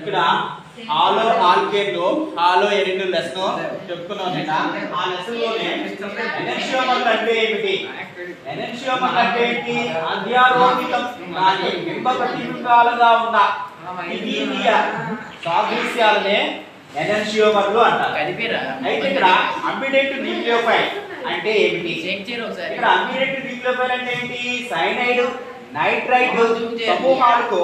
ఇక్కడ hollow ఆల్కేన్లో hollow Erin lesson చెప్పుకున్నాం నిన్న. ఆ లెసన్ లోనే ఎనెన్షియోమర్లు అంటే ఏమిటి, ఎనెన్షియోమర్లు అంటే ఏంటి, అధ్యారోపితం కానీ బింబ ప్రతిబింబాలుగా ఉన్న ద్వితీయ సాదృశ్యాలనే ఎనెన్షియోమర్లు అంటారు. అయితే ఇక్కడ అంబిడెంట్ న్యూక్లియోఫైల్ అంటే ఏమిటి, ఇక్కడ అంబిడెంట్ న్యూక్లియోఫైల్ అంటే ఏంటి, సైనైడ్ నైట్రైట్ సమూహాలకు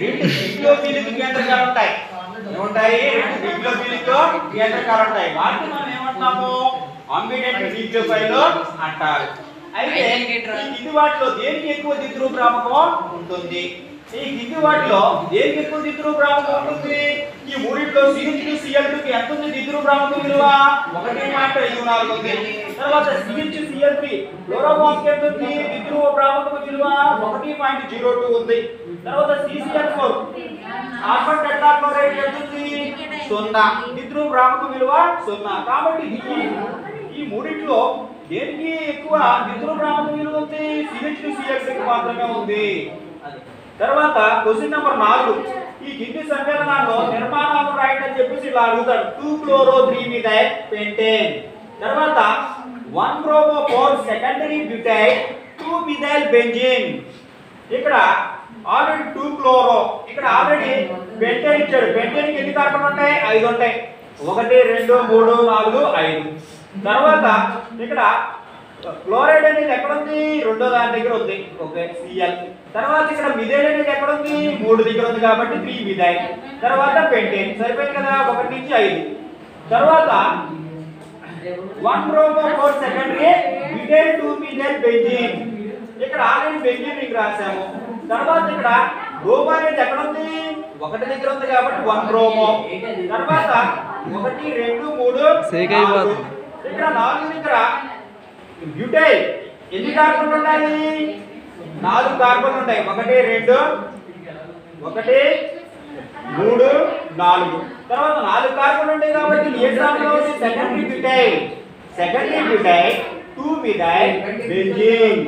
రెండు న్యూక్లియోఫిలిక్ కేంద్రకాలు ఉంటాయి. ఏముంటాయి, రెండు న్యూక్లియోఫిలిక్ కేంద్రకాలు ఉంటాయి. వాటిని మనం ఏమంటాము, అంబిడెంట్ న్యూక్లియోఫైల్ అంటారు. అయితే ఈ కింది వాటిలో దేనికి ఎక్కువ ద్విధ్రువ భ్రామకం ఉంటుంది, ఈ కింది వాటిలో దేనికి ఎక్కువ ద్విధ్రువ భ్రామకం ఉంటుంది, ఈ మూడిట్లో CH2Cl2 కి ఎంత ఉంది ద్విధ్రువ భ్రామకం విలువ 1.54 ఉంది. తర్వాత CH2Cl3 ఫ్లోరోఫామ్ కి ఎంత ఉంది ద్విధ్రువ భ్రామకం విలువ 1.02 ఉంది. తర్వాత CCl4 కార్బన్ టెట్రాక్లోరైడ్ ఎంత ఉంది 0, ద్విధ్రువ భ్రామకం విలువ 0. కాబట్టి ఈ మూడిట్లో దేనికి ఎక్కువ ద్విధ్రువ భ్రామకం విలువ ఉంది, CH2Cl3 కి మాత్రమే ఉంది. తర్వాత క్వశ్చన్ నెంబర్ 4, ఈ కింది సమ్మేళనాల్లో నిర్మాణాలు రాయండి అని చెప్పేసి ఇలా అడుగుతాడు. 2-chloro-3-methyl pentane, తర్వాత 1-bromo-4 secondary butyl 2-methyl benzene. ఇక్కడ ఆల్రెడీ 2-chloro, ఇక్కడ ఆల్రెడీ పెంటేన్ ఇచ్చాడు. పెంటేన్ కి ఎన్ని కార్బన్లు ఉంటాయి, 5 ఉంటాయి. 1 2 3 4 5. తర్వాత ఇక్కడ క్లోరైడ్ అనేది ఎక్కడ ఉంది, రెండో దాని దగ్గర ఉంది, ఓకే Cl. తర్వాత ఇక్కడ మిథైల్ అనేది ఎక్కడ ఉంది, 3 దగ్గర ఉంది కాబట్టి 3-methyl. తర్వాత పెంటేన్ సరిపోయింది కదా, 1 నుంచి 5. తర్వాత 1-bromo-4 secondary butyl 2-methyl benzene, ఇక్కడ ఆల్రెడీ బెంజీన్ రింగ్ రాసాము. తర్వాత ఇక్కడ బ్రోమో అనేది ఎక్కడ ఉంది, 1 దగ్గర ఉంది కాబట్టి 1-bromo. తర్వాత 1 2 3 4. ఇక్కడ 4 దగ్గర బ్యూటైల్ ఎన్ని కార్బన్లు ఉన్నాయి, 4 కార్బన్లు ఉంటాయి. 1 2 1 3 4. తర్వాత 4 కార్బన్లు ఉంటాయి కాబట్టి ఏ స్థానంలో ఉంది, సెకండరీ బ్యూటైల్ 2-methyl benzene.